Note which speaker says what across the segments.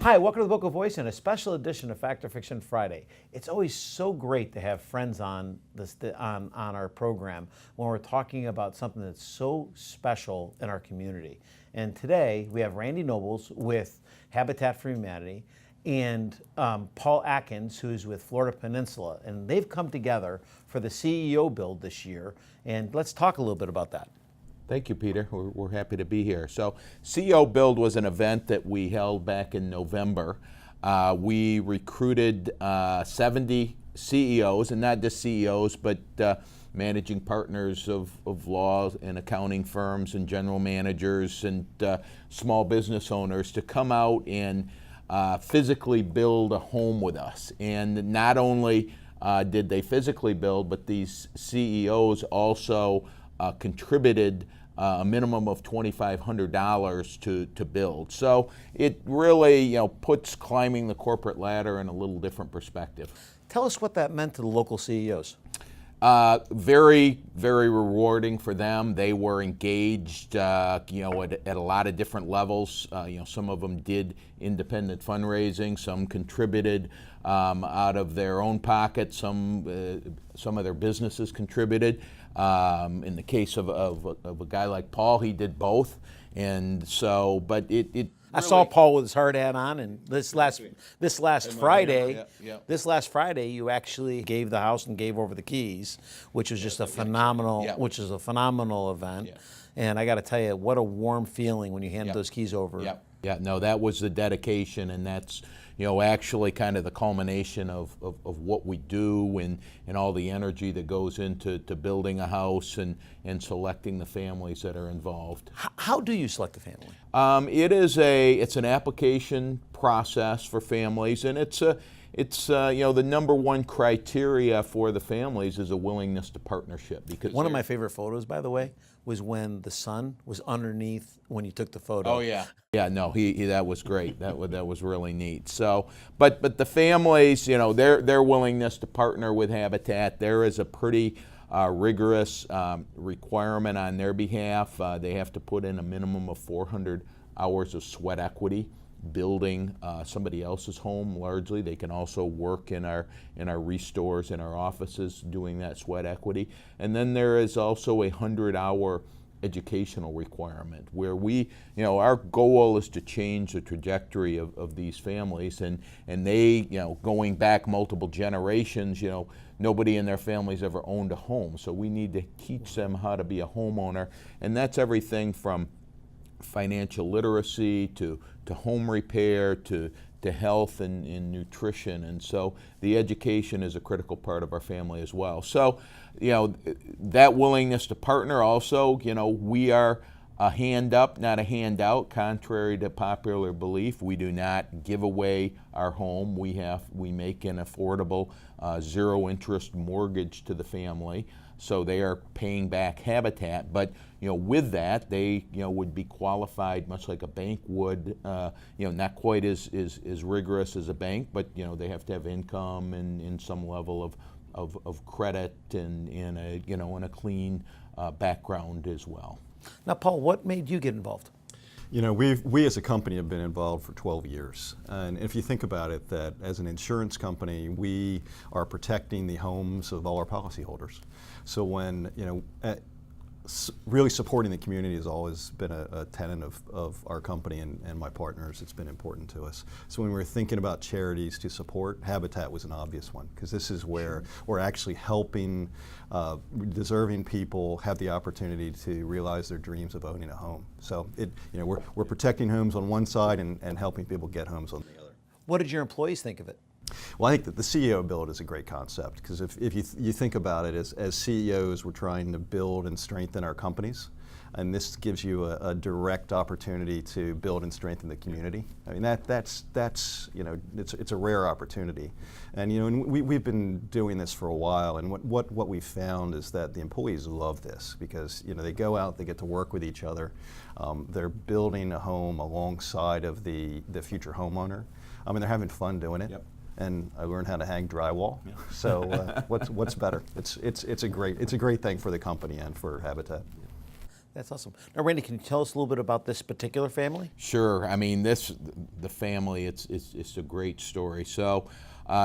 Speaker 1: Hi, welcome to the Vocal Voice and a special edition of Fact or Fiction Friday. It's always so great to have friends on our program when we're talking about something that's so special in our community. And today we have Randy Nobles with Habitat for Humanity and Paul Adkins, who's with Florida Peninsula, and they've come together for the CEO build this year. And let's talk a little bit about that.
Speaker 2: Thank you, Peter. We're happy to be here. So CEO Build was an event that we held back in November. We recruited 70 CEOs, and not just CEOs, but managing partners of law and accounting firms and general managers and small business owners to come out and physically build a home with us. And not only did they physically build, but these CEOs also contributed a minimum of $2,500 to build. So it really, puts climbing the corporate ladder in a little different perspective.
Speaker 1: Tell us what that meant to the local CEOs.
Speaker 2: Very, very rewarding for them. They were engaged, at a lot of different levels. Some of them did independent fundraising. Some contributed out of their own pocket. Some of their businesses contributed. In the case of a guy like Paul, he did both. And so, but it really,
Speaker 1: I saw Paul with his hard hat on, and this last Friday, you actually gave the house and gave over the keys, which was just a phenomenal, event. Yeah. And I got to tell you, what a warm feeling when you hand those keys over.
Speaker 2: Yeah, no, that was the dedication, and that's actually kind of the culmination of what we do and all the energy that goes into building a house and selecting the families that are involved.
Speaker 1: How do you select a family?
Speaker 2: It's an application process for families, and it's the number one criteria for the families is a willingness to partnership. Because
Speaker 1: one of my favorite photos, by the way, was when the son was underneath when you took the photo.
Speaker 2: Oh yeah. Yeah, no, he that was great. That was really neat. So, but the families, their willingness to partner with Habitat, there is a pretty rigorous requirement on their behalf. They have to put in a minimum of 400 hours of sweat equity building somebody else's home. Largely, they can also work in our restores, in our offices, doing that sweat equity. And then there is also a 100-hour educational requirement where our goal is to change the trajectory of these families, and they, going back multiple generations, nobody in their families ever owned a home. So we need to teach them how to be a homeowner, and that's everything from financial literacy to home repair to health and nutrition. And so the education is a critical part of our family as well. So, that willingness to partner also, we are a hand up, not a handout. Contrary to popular belief, we do not give away our home. We make an affordable zero interest mortgage to the family. So they are paying back Habitat, but with that, they would be qualified much like a bank would. Not quite as rigorous as a bank, but they have to have income and some level of credit and a clean background as well.
Speaker 1: Now, Paul, what made you get involved?
Speaker 3: We as a company have been involved for 12 years. And if you think about it, that as an insurance company, we are protecting the homes of all our policyholders. So when, really supporting the community has always been a tenet of our company and my partners. It's been important to us. So when we were thinking about charities to support, Habitat was an obvious one, because this is where we're actually helping deserving people have the opportunity to realize their dreams of owning a home. So we're protecting homes on one side and helping people get homes on the other.
Speaker 1: What did your employees think of it?
Speaker 3: Well, I think that the CEO build is a great concept, because if you think about it, as CEOs, we're trying to build and strengthen our companies, and this gives you a direct opportunity to build and strengthen the community. I mean, that's it's a rare opportunity, and we've been doing this for a while, and what we found is that the employees love this, because they go out, they get to work with each other, they're building a home alongside of the future homeowner. I mean, they're having fun doing it. Yep. And I learned how to hang drywall. Yeah. So what's better? It's a great thing for the company and for Habitat.
Speaker 1: That's awesome. Now, Randy, can you tell us a little bit about this particular family?
Speaker 2: Sure. I mean, this the family, it's a great story. So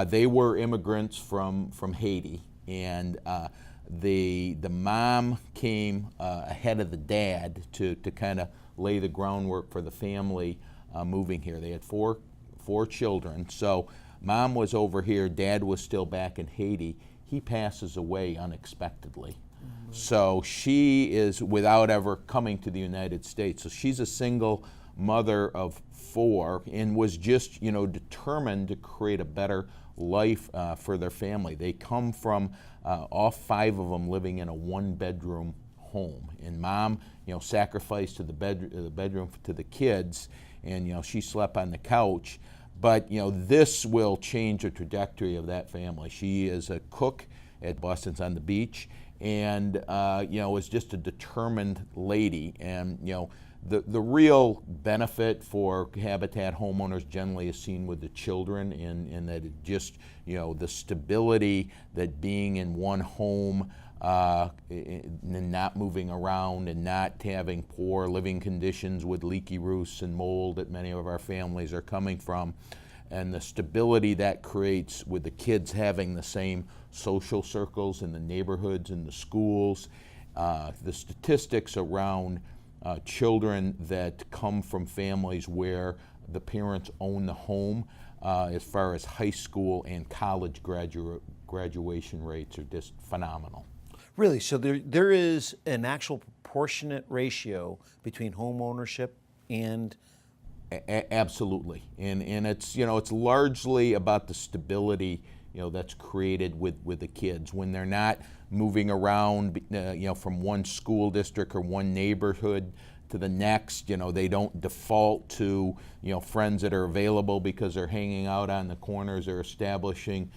Speaker 2: they were immigrants from Haiti, and the mom came ahead of the dad to kind of lay the groundwork for the family moving here. They had four children. So mom was over here, dad was still back in Haiti. He passes away unexpectedly. So she is without ever coming to the United States. So she's a single mother of 4 and was just, determined to create a better life for their family. They come from all 5 of them living in a 1-bedroom home, and mom, sacrificed to the bedroom to the kids, and she slept on the couch. But this will change the trajectory of that family. She is a cook at Boston's on the Beach, and is just a determined lady. And the real benefit for Habitat homeowners generally is seen with the children, in that it just the stability that being in one home and not moving around and not having poor living conditions with leaky roofs and mold that many of our families are coming from, and the stability that creates with the kids having the same social circles in the neighborhoods and the schools. The statistics around children that come from families where the parents own the home, as far as high school and college graduation rates, are just phenomenal.
Speaker 1: Really? So there is an actual proportionate ratio between home ownership and...
Speaker 2: Absolutely, and it's it's largely about the stability that's created with the kids when they're not moving around from one school district or one neighborhood to the next. They don't default to friends that are available because they're hanging out on the corners. They're establishing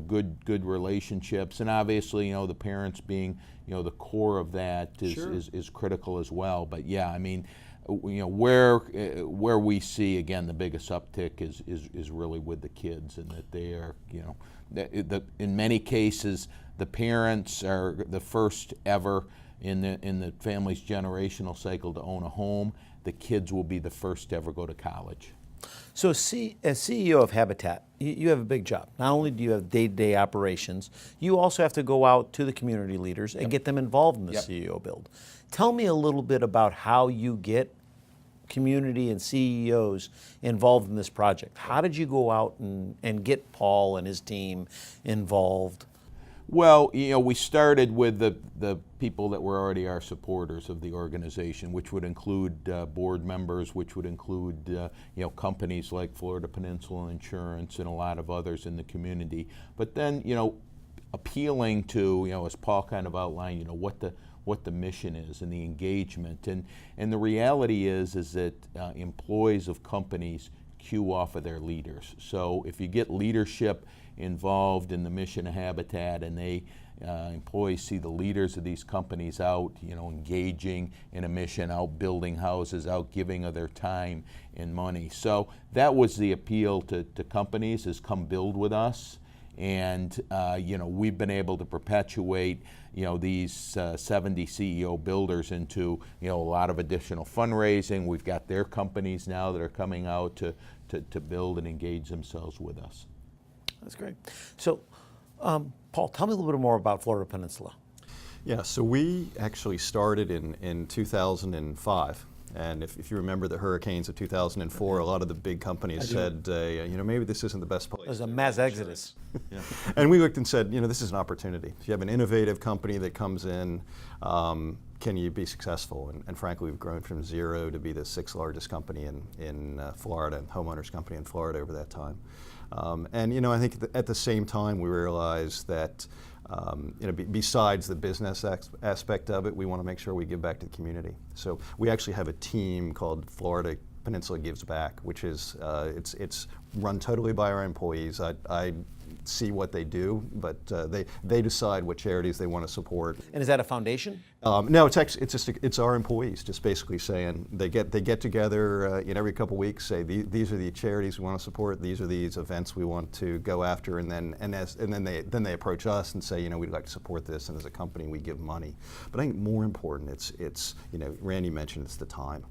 Speaker 2: good relationships, and obviously the parents being the core of that is critical as well. But yeah, I mean, where we see again the biggest uptick is really with the kids, and that they are in many cases the parents are the first ever in the family's generational cycle to own a home. The kids will be the first to ever go to college.
Speaker 1: So as CEO of Habitat, you have a big job. Not only do you have day-to-day operations, you also have to go out to the community leaders and get them involved in the CEO build. Tell me a little bit about how you get community and CEOs involved in this project. How did you go out and get Paul and his team involved?
Speaker 2: Well, we started with the people that were already our supporters of the organization, which would include board members, which would include companies like Florida Peninsula Insurance and a lot of others in the community. But then, appealing to, as Paul kind of outlined, what the mission is and the engagement. And the reality is that employees of companies cue off of their leaders. So if you get leadership involved in the mission of Habitat, and employees see the leaders of these companies out, engaging in a mission, out building houses, out giving of their time and money. So that was the appeal to companies, is come build with us. And we've been able to perpetuate these 70 CEO builders into a lot of additional fundraising. We've got their companies now that are coming out to build and engage themselves with us.
Speaker 1: That's great. So, Paul, tell me a little bit more about Florida Peninsula.
Speaker 3: Yeah, so we actually started in 2005. And if you remember the hurricanes of 2004, a lot of the big companies said, maybe this isn't the best place.
Speaker 1: There's a mass exodus.
Speaker 3: Yeah. And we looked and said, this is an opportunity. If you have an innovative company that comes in, can you be successful? And frankly, we've grown from 0 to be the 6th largest company in Florida, homeowners company in Florida over that time. And I think at the same time we realized that besides the business aspect of it, we want to make sure we give back to the community. So we actually have a team called Florida Peninsula Gives Back, which is it's run totally by our employees. I see what they do, but they decide what charities they want to support.
Speaker 1: And is that a foundation?
Speaker 3: No, it's our employees just basically saying they get together every couple of weeks, say these are the charities we want to support, these are these events we want to go after, and then they approach us and say we'd like to support this, and as a company we give money. But I think more important, it's Randy mentioned, it's the time.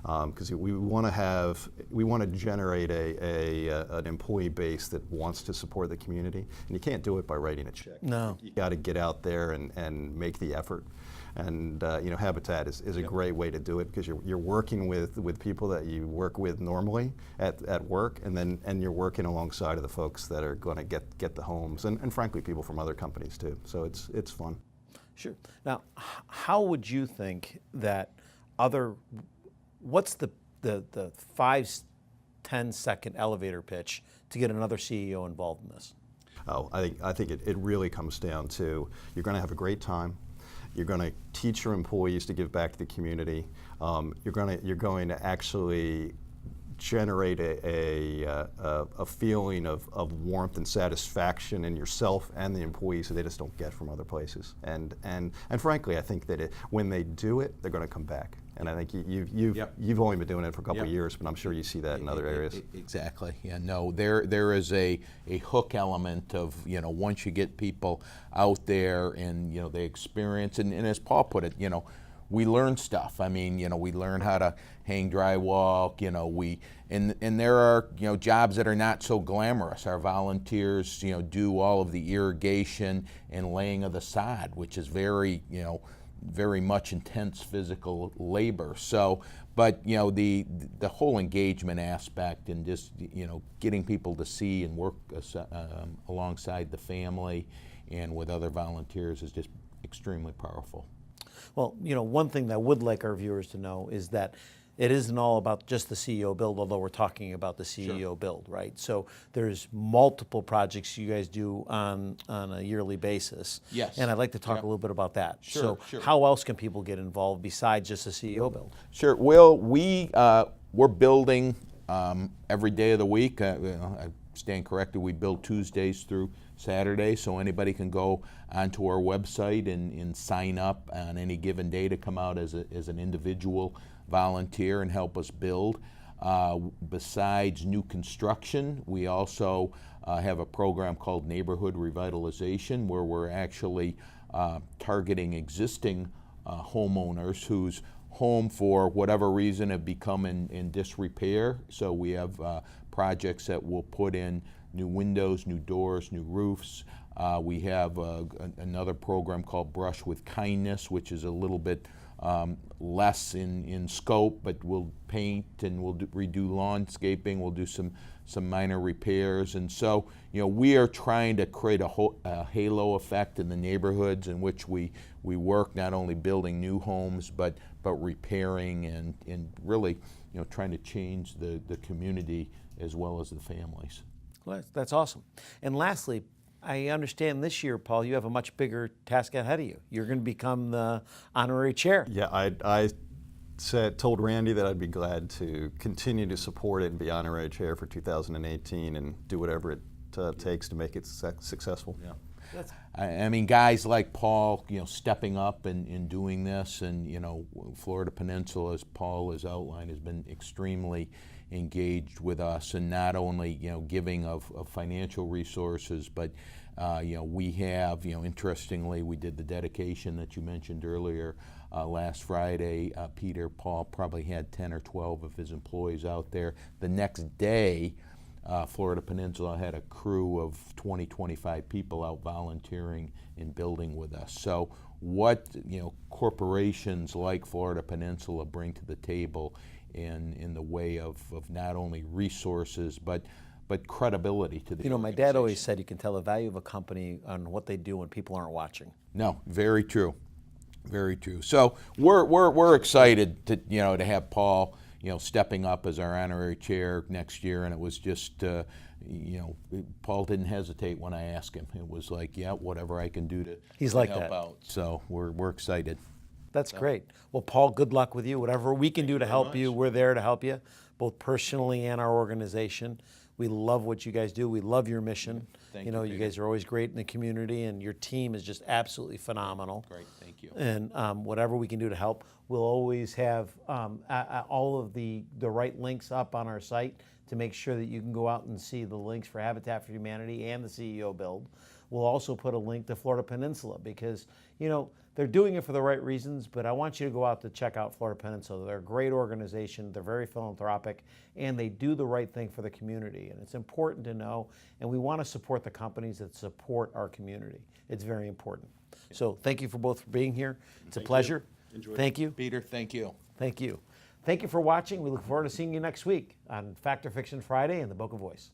Speaker 3: because we want to generate an employee base that wants to support the community, and you can't do it by writing a check.
Speaker 1: No.
Speaker 3: You got to get out there and make the effort. And Habitat is a great way to do it, because you're working with people that you work with normally at work, and you're working alongside of the folks that are going to get the homes, and frankly people from other companies too. So it's fun.
Speaker 1: Sure. Now, how would you think that what's the 5-10 second elevator pitch to get another CEO involved in this?
Speaker 3: Oh, I think it really comes down to, you're going to have a great time. You're going to teach your employees to give back to the community. You're going to actually generate a feeling of warmth and satisfaction in yourself and the employees that they just don't get from other places. And frankly, I think that when they do it, they're going to come back. And I think you've only been doing it for a couple of years, but I'm sure you see that in other areas.
Speaker 2: Exactly. Yeah. No. There is a hook element of, once you get people out there and they experience, and as Paul put it, we learn stuff. I mean, we learn how to hang drywall. And there are jobs that are not so glamorous. Our volunteers do all of the irrigation and laying of the sod, which is very very much intense physical labor. So, but the whole engagement aspect and just getting people to see and work alongside the family and with other volunteers is just extremely powerful.
Speaker 1: Well, one thing that I would like our viewers to know is that it isn't all about just the CEO build, although we're talking about the CEO build, right? So there's multiple projects you guys do on a yearly basis.
Speaker 2: Yes.
Speaker 1: And I'd like to talk a little bit about that.
Speaker 2: Sure.
Speaker 1: How else can people get involved besides just the CEO build?
Speaker 2: Sure. Well, we're building every day of the week. I stand corrected. We build Tuesdays through Saturday, so anybody can go onto our website and sign up on any given day to come out as an individual volunteer and help us build. Besides new construction, we also have a program called Neighborhood Revitalization, where we're actually targeting existing homeowners whose home, for whatever reason, have become in disrepair. So we have projects that will put in new windows, new doors, new roofs. We have another program called Brush with Kindness, which is a little bit less in scope, but we'll paint and we'll redo landscaping. We'll do some minor repairs, and so we are trying to create a halo effect in the neighborhoods in which we work, not only building new homes but repairing and really trying to change the community as well as the families.
Speaker 1: Well, that's awesome. And lastly, I understand this year, Paul, you have a much bigger task ahead of you. You're going to become the honorary chair.
Speaker 3: Yeah, I told Randy that I'd be glad to continue to support it and be honorary chair for 2018 and do whatever it takes to make it successful.
Speaker 2: Yeah. I mean, guys like Paul, stepping up and doing this, and Florida Peninsula, as Paul has outlined, has been extremely engaged with us, and not only giving of financial resources, but we have interestingly, we did the dedication that you mentioned earlier last Friday. Paul probably had 10 or 12 of his employees out there. The next day, Florida Peninsula had a crew of 20-25 people out volunteering and building with us. So what corporations like Florida Peninsula bring to the table in the way of not only resources but credibility to the
Speaker 1: my dad always said you can tell the value of a company on what they do when people aren't watching.
Speaker 2: No, very true, very true. So we're excited to have Paul stepping up as our honorary chair next year, and it was just Paul didn't hesitate when I asked him. It was like, yeah, whatever I can do to help out. So we're excited.
Speaker 1: That's great. Well, Paul, good luck with you. Whatever we can do to help you, we're there to help you, both personally and our organization. We love what you guys do. We love your mission.
Speaker 2: Thank you.
Speaker 1: You guys are always great in the community, and your team is just absolutely phenomenal.
Speaker 2: Great. Thank you. Thank you.
Speaker 1: And whatever we can do to help, we'll always have all of the right links up on our site to make sure that you can go out and see the links for Habitat for Humanity and the CEO build. We'll also put a link to Florida Peninsula because, you know, they're doing it for the right reasons, but I want you to go out to check out Florida Peninsula. They're a great organization, they're very philanthropic, and they do the right thing for the community. And it's important to know, and we want to support the companies that support our community. It's very important. So thank you for both for being here. It's a pleasure. Thank you.
Speaker 2: Peter, thank you.
Speaker 1: Thank you. Thank you for watching. We look forward to seeing you next week on Fact or Fiction Friday and the Boca Voice.